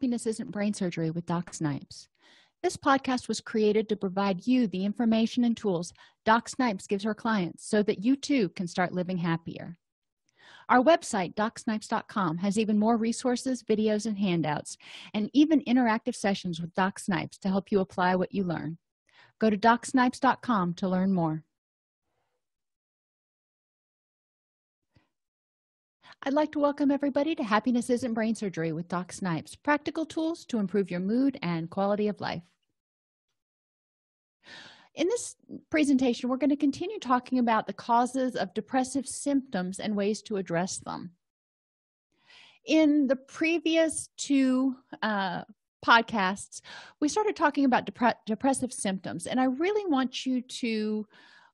Happiness Isn't Brain Surgery with Doc Snipes. This podcast was created to provide you the information and tools Doc Snipes gives her clients so that you too can start living happier. Our website, DocSnipes.com, has even more resources, videos, and handouts, and even interactive sessions with Doc Snipes to help you apply what you learn. Go to DocSnipes.com to learn more. I'd like to welcome everybody to Happiness Isn't Brain Surgery with Doc Snipes, practical tools to improve your mood and quality of life. In this presentation, we're going to continue talking about the causes of depressive symptoms and ways to address them. In the previous two podcasts, we started talking about depressive symptoms, and I really want you to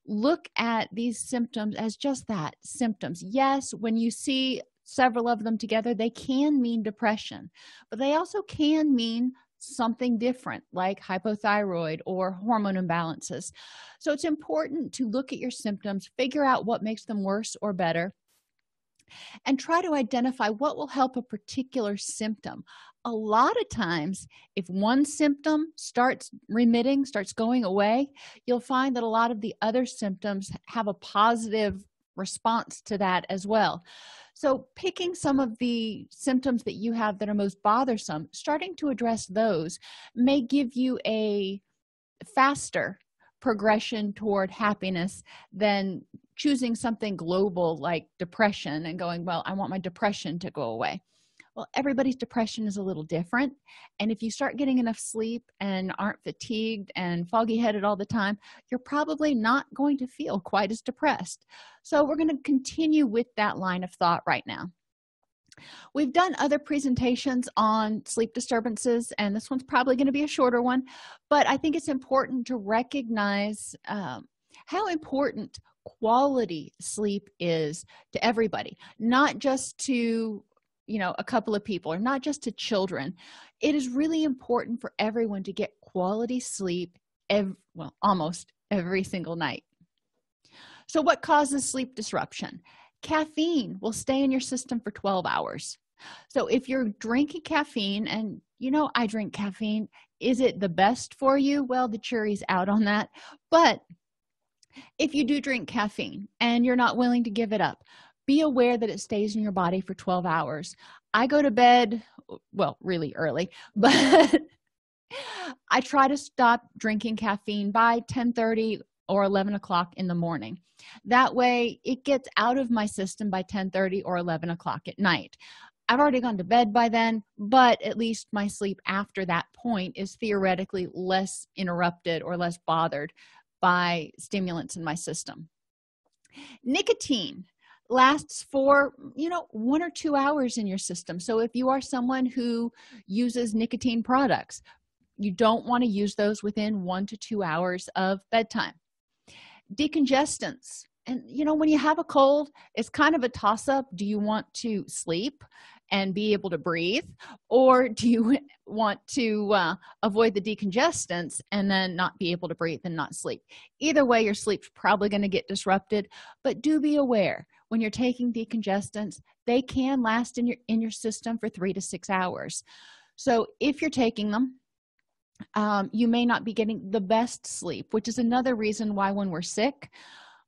look at these symptoms as just that, symptoms. Yes, when you see several of them together, they can mean depression, but they also can mean something different like hypothyroid or hormone imbalances. So it's important to look at your symptoms, figure out what makes them worse or better, and try to identify what will help a particular symptom. A lot of times, if one symptom starts remitting, starts going away, you'll find that a lot of the other symptoms have a positive response to that as well. So picking some of the symptoms that you have that are most bothersome, starting to address those may give you a faster progression toward happiness than choosing something global like depression and going, well, I want my depression to go away. Well, everybody's depression is a little different. And if you start getting enough sleep and aren't fatigued and foggy-headed all the time, you're probably not going to feel quite as depressed. So we're going to continue with that line of thought right now. We've done other presentations on sleep disturbances, and this one's probably going to be a shorter one, but I think it's important to recognize how important quality sleep is to everybody, not just to a couple of people or not just to children. It is really important for everyone to get quality sleep almost every single night. So what causes sleep disruption? Caffeine will stay in your system for 12 hours. So if you're drinking caffeine, and I drink caffeine, is it the best for you? Well, the jury's out on that. But if you do drink caffeine and you're not willing to give it up, be aware that it stays in your body for 12 hours. I go to bed, really early, but I try to stop drinking caffeine by 10:30 or 11 o'clock in the morning. That way, it gets out of my system by 10:30 or 11 o'clock at night. I've already gone to bed by then, but at least my sleep after that point is theoretically less interrupted or less bothered by stimulants in my system. Nicotine lasts for 1 or 2 hours in your system. So if you are someone who uses nicotine products, you don't want to use those within 1 to 2 hours of bedtime. Decongestants, and when you have a cold, it's kind of a toss-up. Do you want to sleep and be able to breathe, or do you want to avoid the decongestants and then not be able to breathe and not sleep? Either way, your sleep's probably going to get disrupted, but do be aware when you're taking decongestants, they can last in your system for 3 to 6 hours. So if you're taking them, you may not be getting the best sleep, which is another reason why when we're sick,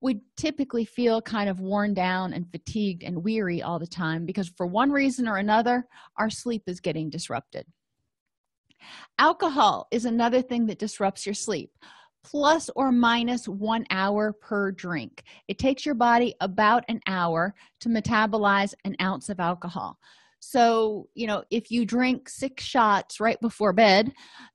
we typically feel kind of worn down and fatigued and weary all the time because for one reason or another, our sleep is getting disrupted. Alcohol is another thing that disrupts your sleep. Plus or minus 1 hour per drink. It takes your body about an hour to metabolize an ounce of alcohol. So, if you drink 6 shots right before bed,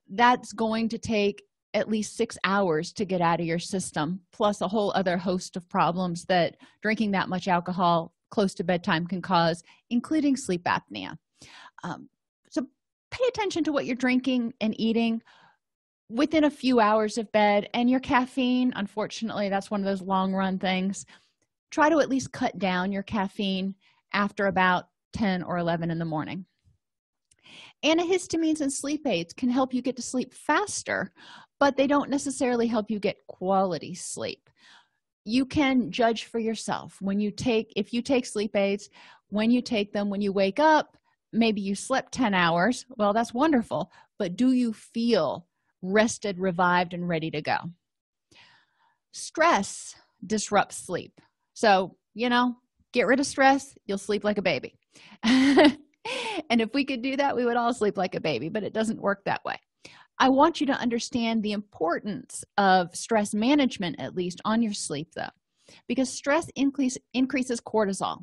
that's going to take at least 6 hours to get out of your system, plus a whole other host of problems that drinking that much alcohol close to bedtime can cause, including sleep apnea. So pay attention to what you're drinking and eating within a few hours of bed, and your caffeine, unfortunately, that's one of those long-run things. Try to at least cut down your caffeine after about 10 or 11 in the morning. Antihistamines and sleep aids can help you get to sleep faster, but they don't necessarily help you get quality sleep. You can judge for yourself. If you take sleep aids, when you take them, when you wake up, maybe you slept 10 hours. Well, that's wonderful, but do you feel rested, revived, and ready to go? Stress disrupts sleep. So, get rid of stress, you'll sleep like a baby. And if we could do that, we would all sleep like a baby, but it doesn't work that way. I want you to understand the importance of stress management, at least on your sleep, though, because stress increases cortisol.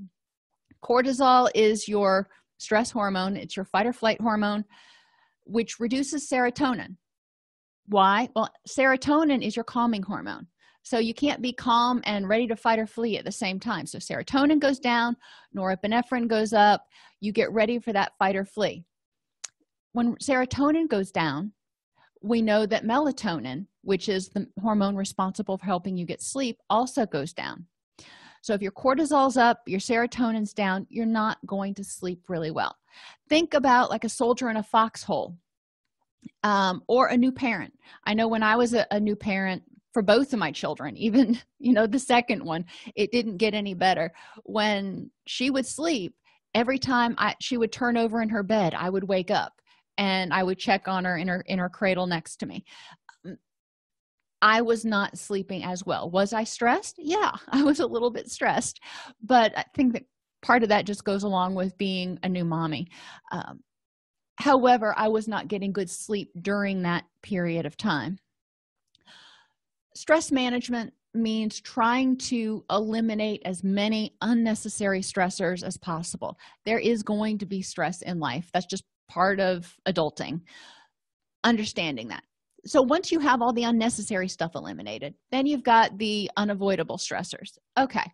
Cortisol is your stress hormone. It's your fight or flight hormone, which reduces serotonin. Why? Well, serotonin is your calming hormone. So you can't be calm and ready to fight or flee at the same time. So serotonin goes down, norepinephrine goes up, you get ready for that fight or flee. When serotonin goes down, we know that melatonin, which is the hormone responsible for helping you get sleep, also goes down. So if your cortisol's up, your serotonin's down, you're not going to sleep really well. Think about like a soldier in a foxhole, or a new parent. I know when I was a new parent for both of my children, even the second one, it didn't get any better. When she would sleep, every time she would turn over in her bed, I would wake up and I would check on her in her cradle next to me. I was not sleeping as well. Was I stressed? Yeah, I was a little bit stressed, but I think that part of that just goes along with being a new mommy. However, I was not getting good sleep during that period of time. Stress management means trying to eliminate as many unnecessary stressors as possible. There is going to be stress in life. That's just part of adulting. Understanding that. So once you have all the unnecessary stuff eliminated, then you've got the unavoidable stressors. Okay,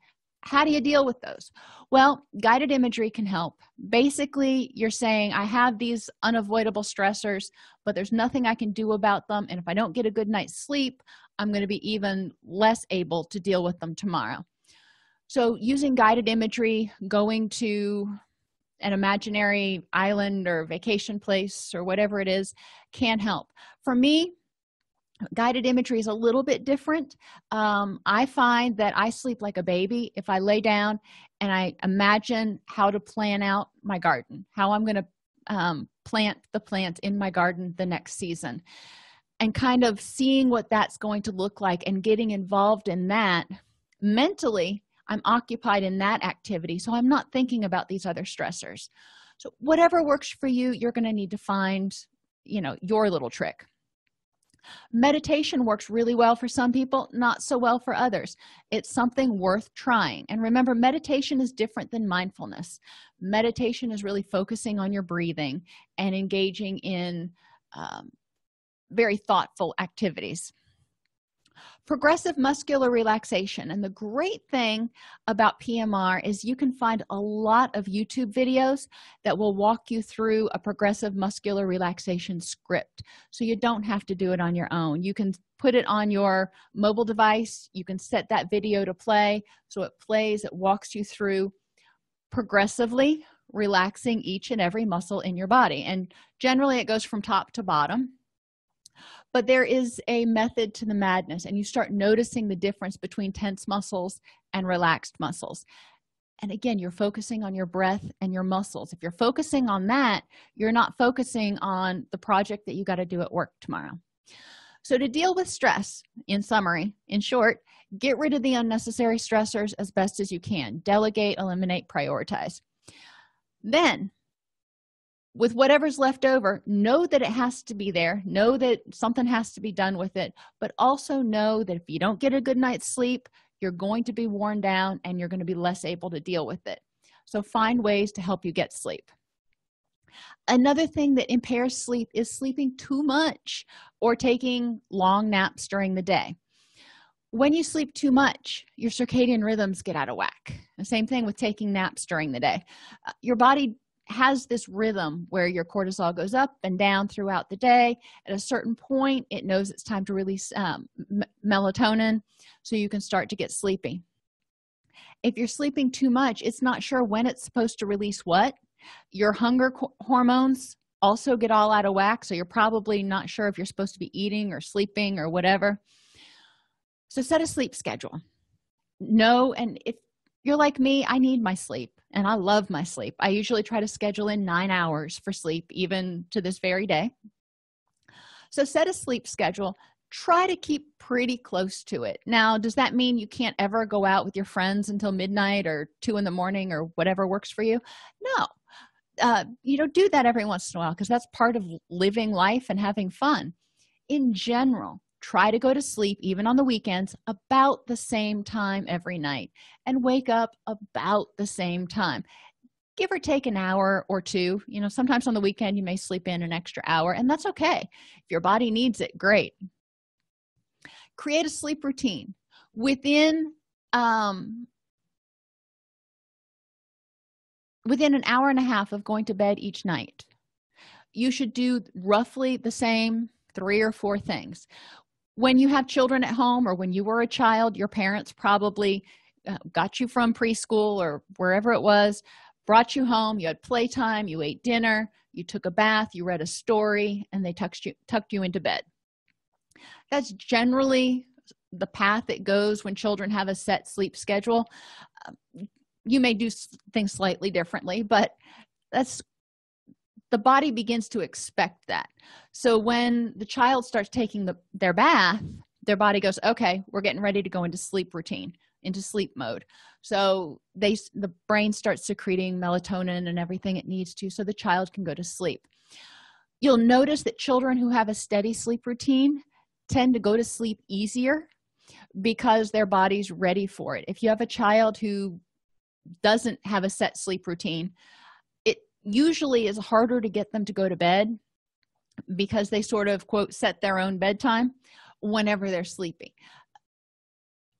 how do you deal with those? Well, guided imagery can help. Basically, you're saying, I have these unavoidable stressors, but there's nothing I can do about them. And if I don't get a good night's sleep, I'm going to be even less able to deal with them tomorrow. So using guided imagery, going to an imaginary island or vacation place or whatever it is, can help. For me, guided imagery is a little bit different. I find that I sleep like a baby if I lay down and I imagine how to plan out my garden, how I'm going to plant the plants in my garden the next season, and kind of seeing what that's going to look like and getting involved in that. Mentally, I'm occupied in that activity, so I'm not thinking about these other stressors. So whatever works for you, you're going to need to find, your little trick. Meditation works really well for some people, not so well for others. It's something worth trying. And remember, meditation is different than mindfulness. Meditation is really focusing on your breathing and engaging in very thoughtful activities. Progressive muscular relaxation. And the great thing about PMR is you can find a lot of YouTube videos that will walk you through a progressive muscular relaxation script. So you don't have to do it on your own. You can put it on your mobile device. You can set that video to play. So it plays, it walks you through progressively relaxing each and every muscle in your body. And generally it goes from top to bottom. But there is a method to the madness, and you start noticing the difference between tense muscles and relaxed muscles. And again, you're focusing on your breath and your muscles. If you're focusing on that, you're not focusing on the project that you got to do at work tomorrow. So to deal with stress, in summary, in short, get rid of the unnecessary stressors as best as you can. Delegate, eliminate, prioritize. Then, with whatever's left over, know that it has to be there. Know that something has to be done with it, but also know that if you don't get a good night's sleep, you're going to be worn down and you're going to be less able to deal with it. So find ways to help you get sleep. Another thing that impairs sleep is sleeping too much or taking long naps during the day. When you sleep too much, your circadian rhythms get out of whack. The same thing with taking naps during the day. Your body has this rhythm where your cortisol goes up and down throughout the day. At a certain point, it knows it's time to release melatonin, so you can start to get sleepy. If you're sleeping too much, it's not sure when it's supposed to release what. Your hunger hormones also get all out of whack, so you're probably not sure if you're supposed to be eating or sleeping or whatever. So set a sleep schedule. And if you're like me, I need my sleep and I love my sleep. I usually try to schedule in 9 hours for sleep, even to this very day. So set a sleep schedule. Try to keep pretty close to it. Now, does that mean you can't ever go out with your friends until midnight or 2 in the morning or whatever works for you? No. Do that every once in a while, because that's part of living life and having fun. In general, try to go to sleep, even on the weekends, about the same time every night and wake up about the same time. Give or take an hour or two. Sometimes on the weekend you may sleep in an extra hour, and that's okay. If your body needs it, great. Create a sleep routine within an hour and a half of going to bed each night. You should do roughly the same 3 or 4 things. When you have children at home, or when you were a child, your parents probably got you from preschool or wherever it was, brought you home, you had playtime, you ate dinner, you took a bath, you read a story, and they tucked you into bed. That's generally the path it goes when children have a set sleep schedule. You may do things slightly differently, but the body begins to expect that. So when the child starts taking their bath, their body goes, okay, we're getting ready to go into sleep routine, into sleep mode. So the brain starts secreting melatonin and everything it needs to, so the child can go to sleep. You'll notice that children who have a steady sleep routine tend to go to sleep easier because their body's ready for it. If you have a child who doesn't have a set sleep routine, it usually is harder to get them to go to bed because they sort of, quote, set their own bedtime whenever they're sleepy.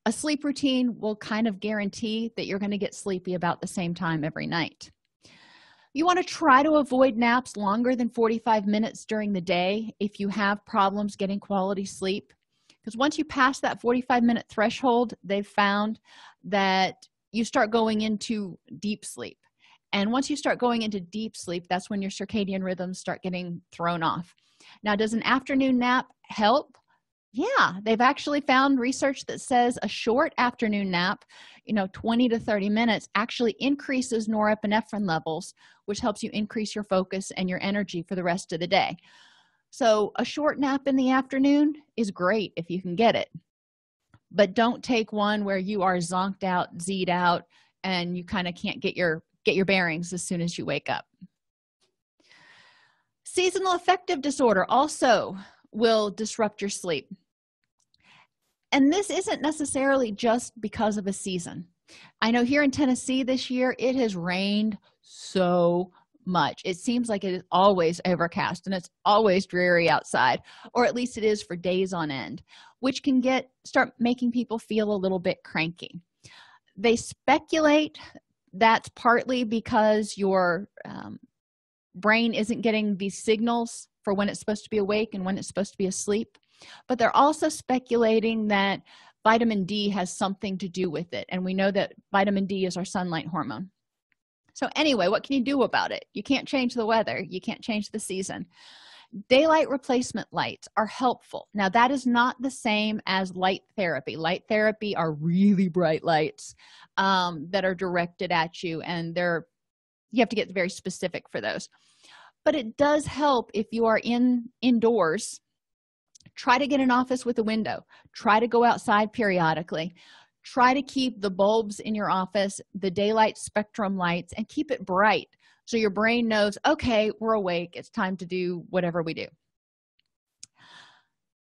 A sleep routine will kind of guarantee that you're going to get sleepy about the same time every night. You want to try to avoid naps longer than 45 minutes during the day if you have problems getting quality sleep, because once you pass that 45-minute threshold, they've found that you start going into deep sleep. And once you start going into deep sleep, that's when your circadian rhythms start getting thrown off. Now, does an afternoon nap help? Yeah, they've actually found research that says a short afternoon nap, 20 to 30 minutes, actually increases norepinephrine levels, which helps you increase your focus and your energy for the rest of the day. So a short nap in the afternoon is great if you can get it. But don't take one where you are zonked out, Z'd out, and you kind of can't get your bearings as soon as you wake up. Seasonal affective disorder also will disrupt your sleep. And this isn't necessarily just because of a season. I know here in Tennessee this year, it has rained so much. It seems like it is always overcast and it's always dreary outside, or at least it is for days on end, which can start making people feel a little bit cranky. They speculate that's partly because your brain isn't getting these signals for when it's supposed to be awake and when it's supposed to be asleep. But they're also speculating that vitamin D has something to do with it. And we know that vitamin D is our sunlight hormone. So anyway, what can you do about it? You can't change the weather. You can't change the season. Daylight replacement lights are helpful. Now, that is not the same as light therapy. Light therapy are really bright lights that are directed at you, and you have to get very specific for those. But it does help if you are indoors. Try to get an office with a window. Try to go outside periodically. Try to keep the bulbs in your office, the daylight spectrum lights, and keep it bright so your brain knows, okay, we're awake. It's time to do whatever we do.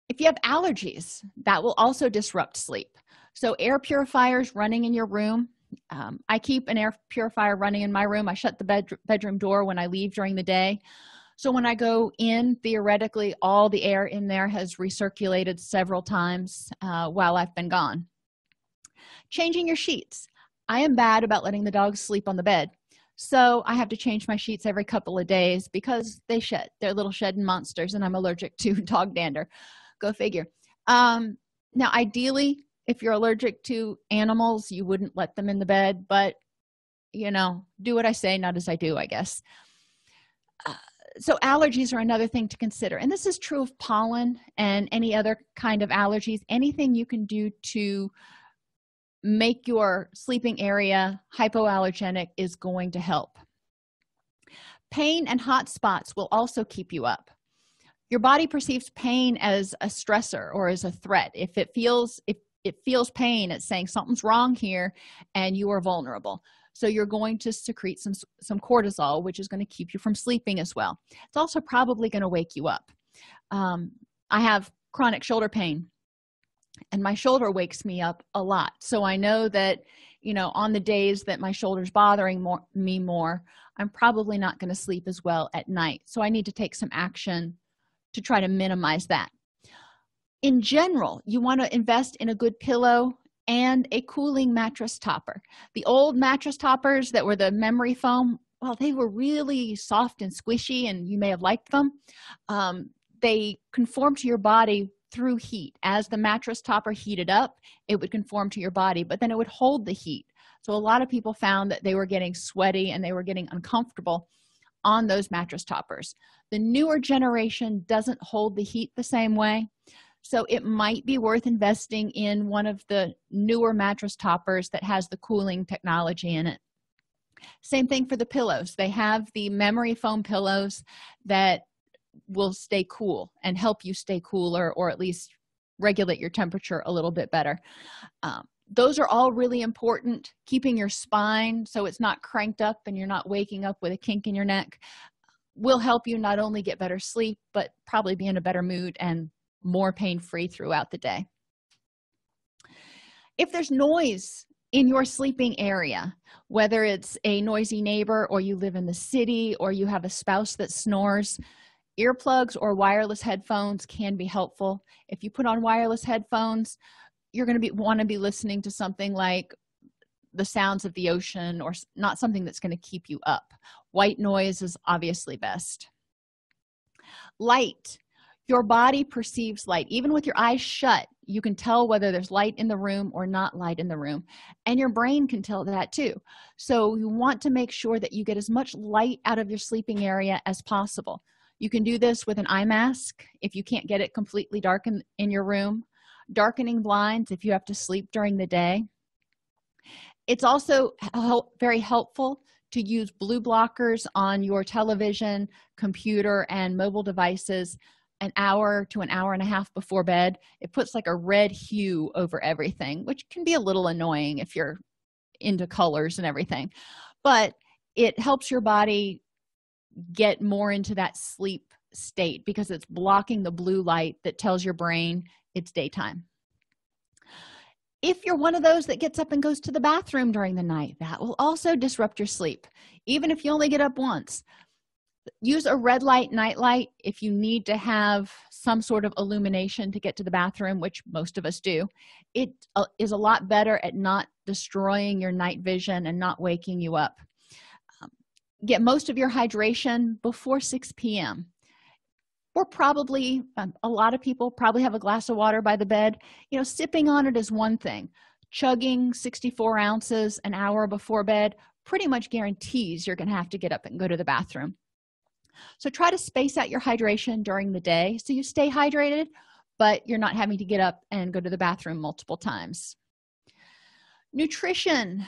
If you have allergies, that will also disrupt sleep. So air purifiers running in your room. I keep an air purifier running in my room. I shut the bedroom door when I leave during the day. So when I go in, theoretically, all the air in there has recirculated several times while I've been gone. Changing your sheets. I am bad about letting the dogs sleep on the bed. So I have to change my sheets every couple of days because they shed. They're little shedding monsters, and I'm allergic to dog dander. Go figure. Now, ideally, if you're allergic to animals, you wouldn't let them in the bed, but, do what I say, not as I do, I guess. So allergies are another thing to consider. And this is true of pollen and any other kind of allergies. Anything you can do to make your sleeping area hypoallergenic is going to help. Pain and hot spots will also keep you up. Your body perceives pain as a stressor or as a threat. If it feels pain, it's saying something's wrong here and you are vulnerable. So you're going to secrete some cortisol, which is going to keep you from sleeping as well. It's also probably going to wake you up. I have chronic shoulder pain, and my shoulder wakes me up a lot. So I know that, on the days that my shoulder's bothering me more, I'm probably not going to sleep as well at night. So I need to take some action to try to minimize that. In general, you want to invest in a good pillow and a cooling mattress topper. The old mattress toppers that were the memory foam, well, they were really soft and squishy, and you may have liked them. They conform to your body through heat. As the mattress topper heated up, it would conform to your body, but then it would hold the heat. So a lot of people found that they were getting sweaty and they were getting uncomfortable on those mattress toppers. The newer generation doesn't hold the heat the same way, so it might be worth investing in one of the newer mattress toppers that has the cooling technology in it. Same thing for the pillows. They have the memory foam pillows that will stay cool and help you stay cooler, or at least regulate your temperature a little bit better. Those are all really important. Keeping your spine so it's not cranked up and you're not waking up with a kink in your neck will help you not only get better sleep, but probably be in a better mood and more pain-free throughout the day. If there's noise in your sleeping area, whether it's a noisy neighbor or you live in the city or you have a spouse that snores, earplugs or wireless headphones can be helpful. If you put on wireless headphones, you're going to want to be listening to something like the sounds of the ocean, or not something that's going to keep you up. White noise is obviously best. Light. Your body perceives light. Even with your eyes shut, you can tell whether there's light in the room or not light in the room. And your brain can tell that too. So you want to make sure that you get as much light out of your sleeping area as possible. You can do this with an eye mask if you can't get it completely dark in your room. Darkening blinds if you have to sleep during the day. It's also very helpful to use blue blockers on your television, computer, and mobile devices an hour to an hour and a half before bed. It puts like a red hue over everything, which can be a little annoying if you're into colors and everything. But it helps your body get more into that sleep state because it's blocking the blue light that tells your brain it's daytime. If you're one of those that gets up and goes to the bathroom during the night, that will also disrupt your sleep, even if you only get up once. Use a red light night light if you need to have some sort of illumination to get to the bathroom, which most of us do. It is a lot better at not destroying your night vision and not waking you up. Get most of your hydration before 6 p.m. Or probably, a lot of people probably have a glass of water by the bed. Sipping on it is one thing. Chugging 64 ounces an hour before bed pretty much guarantees you're going to have to get up and go to the bathroom. So try to space out your hydration during the day so you stay hydrated, but you're not having to get up and go to the bathroom multiple times. Nutrition.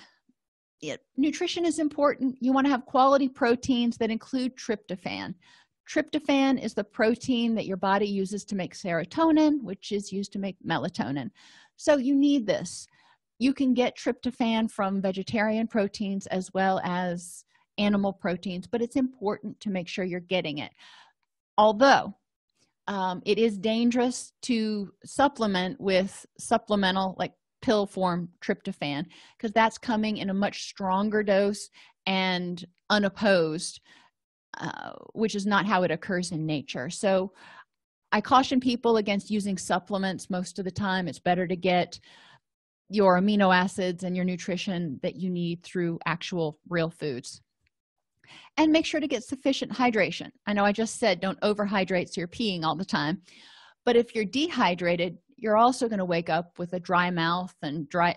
Nutrition is important. You want to have quality proteins that include tryptophan. Tryptophan is the protein that your body uses to make serotonin, which is used to make melatonin. So you need this. You can get tryptophan from vegetarian proteins as well as animal proteins, but it's important to make sure you're getting it. Although it is dangerous to supplement with supplemental, like pill form tryptophan, because that's coming in a much stronger dose and unopposed, which is not how it occurs in nature. So I caution people against using supplements most of the time. It's better to get your amino acids and your nutrition that you need through actual real foods. And make sure to get sufficient hydration. I know I just said don't overhydrate so you're peeing all the time. But if you're dehydrated, you're also going to wake up with a dry mouth and dry,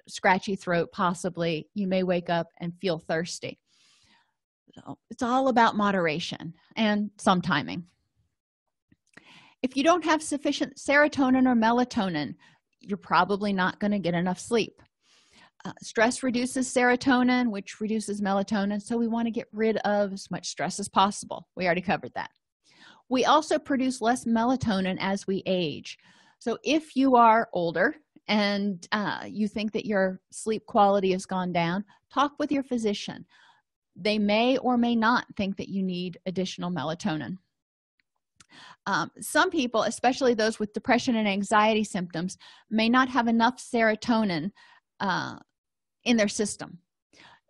scratchy throat possibly. You may wake up and feel thirsty. So it's all about moderation and some timing. If you don't have sufficient serotonin or melatonin, you're probably not going to get enough sleep. Stress reduces serotonin, which reduces melatonin, so we want to get rid of as much stress as possible. We already covered that. We also produce less melatonin as we age. So if you are older and you think that your sleep quality has gone down, talk with your physician. They may or may not think that you need additional melatonin. Some people, especially those with depression and anxiety symptoms, may not have enough serotonin in their system.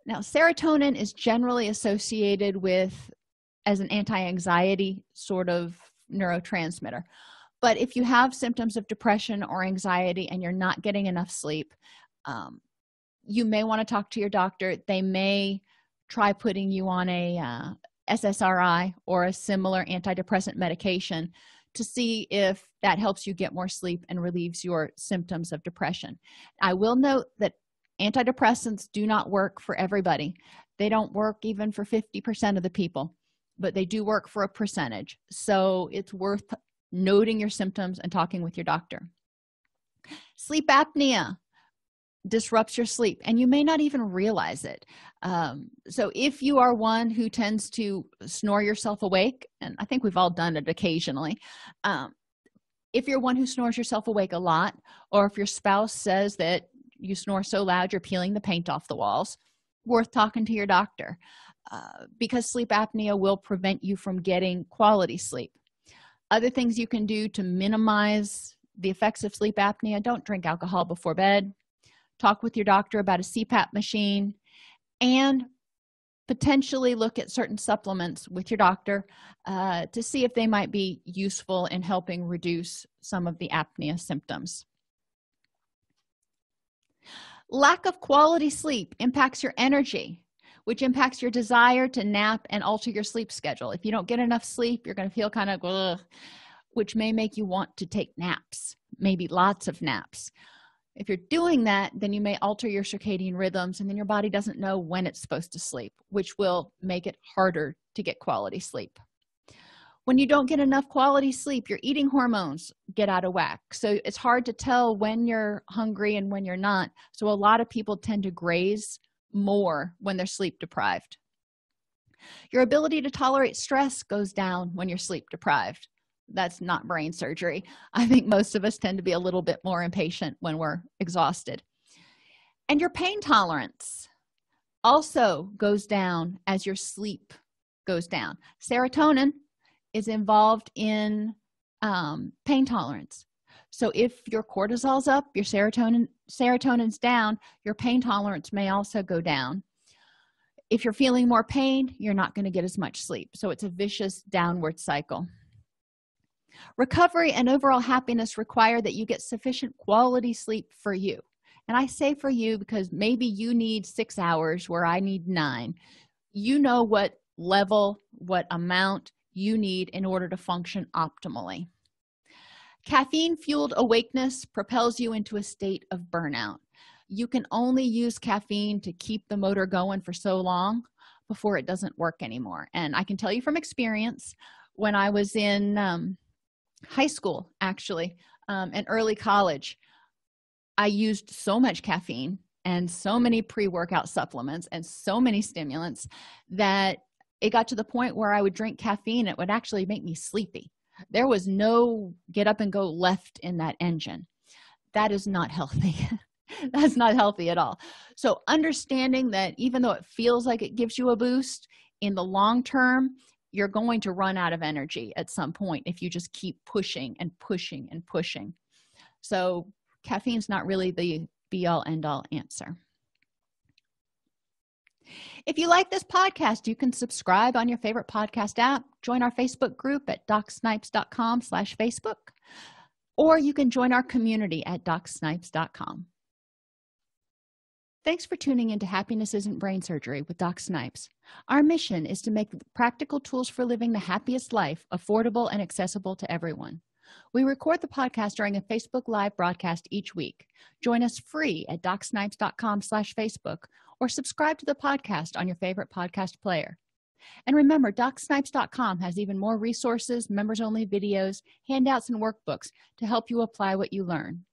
Now, serotonin is generally associated with as an anti-anxiety sort of neurotransmitter. But if you have symptoms of depression or anxiety and you're not getting enough sleep, you may want to talk to your doctor. They may try putting you on a SSRI or a similar antidepressant medication to see if that helps you get more sleep and relieves your symptoms of depression. I will note that antidepressants do not work for everybody. They don't work even for 50% of the people, but they do work for a percentage. So it's worth noting your symptoms and talking with your doctor. Sleep apnea disrupts your sleep, and you may not even realize it. So if you are one who tends to snore yourself awake, and I think we've all done it occasionally, if you're one who snores yourself awake a lot, or if your spouse says that you snore so loud you're peeling the paint off the walls, worth talking to your doctor, because sleep apnea will prevent you from getting quality sleep. Other things you can do to minimize the effects of sleep apnea: don't drink alcohol before bed, talk with your doctor about a CPAP machine, and potentially look at certain supplements with your doctor to see if they might be useful in helping reduce some of the apnea symptoms. Lack of quality sleep impacts your energy, which impacts your desire to nap and alter your sleep schedule. If you don't get enough sleep, you're going to feel kind of ugh, which may make you want to take naps, maybe lots of naps. If you're doing that, then you may alter your circadian rhythms, and then your body doesn't know when it's supposed to sleep, which will make it harder to get quality sleep. When you don't get enough quality sleep, your eating hormones get out of whack. So it's hard to tell when you're hungry and when you're not. So a lot of people tend to graze more when they're sleep deprived. Your ability to tolerate stress goes down when you're sleep deprived. That's not brain surgery. I think most of us tend to be a little bit more impatient when we're exhausted. And your pain tolerance also goes down as your sleep goes down. Serotonin is involved in pain tolerance. So if your cortisol's up, your serotonin's down, your pain tolerance may also go down. If you're feeling more pain, you're not going to get as much sleep. So it's a vicious downward cycle. Recovery and overall happiness require that you get sufficient quality sleep for you. And I say for you because maybe you need 6 hours where I need 9. You know what level, what amount you need in order to function optimally. Caffeine-fueled awakeness propels you into a state of burnout. You can only use caffeine to keep the motor going for so long before it doesn't work anymore. And I can tell you from experience, when I was in high school, actually, and early college, I used so much caffeine and so many pre-workout supplements and so many stimulants that it got to the point where I would drink caffeine. It would actually make me sleepy. There was no get up and go left in that engine. That is not healthy. That's not healthy at all. So understanding that even though it feels like it gives you a boost, in the long term, you're going to run out of energy at some point if you just keep pushing and pushing and pushing. So caffeine's not really the be-all, end-all answer. If you like this podcast, you can subscribe on your favorite podcast app, join our Facebook group at docsnipes.com/Facebook, or you can join our community at docsnipes.com. Thanks for tuning into Happiness Isn't Brain Surgery with Doc Snipes. Our mission is to make practical tools for living the happiest life affordable and accessible to everyone. We record the podcast during a Facebook Live broadcast each week. Join us free at docsnipes.com/Facebook or subscribe to the podcast on your favorite podcast player. And remember, docsnipes.com has even more resources, members-only videos, handouts, and workbooks to help you apply what you learn.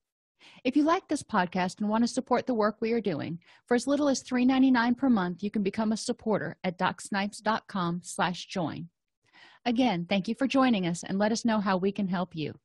If you like this podcast and want to support the work we are doing, for as little as $3.99 per month, you can become a supporter at docsnipes.com/join. Again, thank you for joining us, and let us know how we can help you.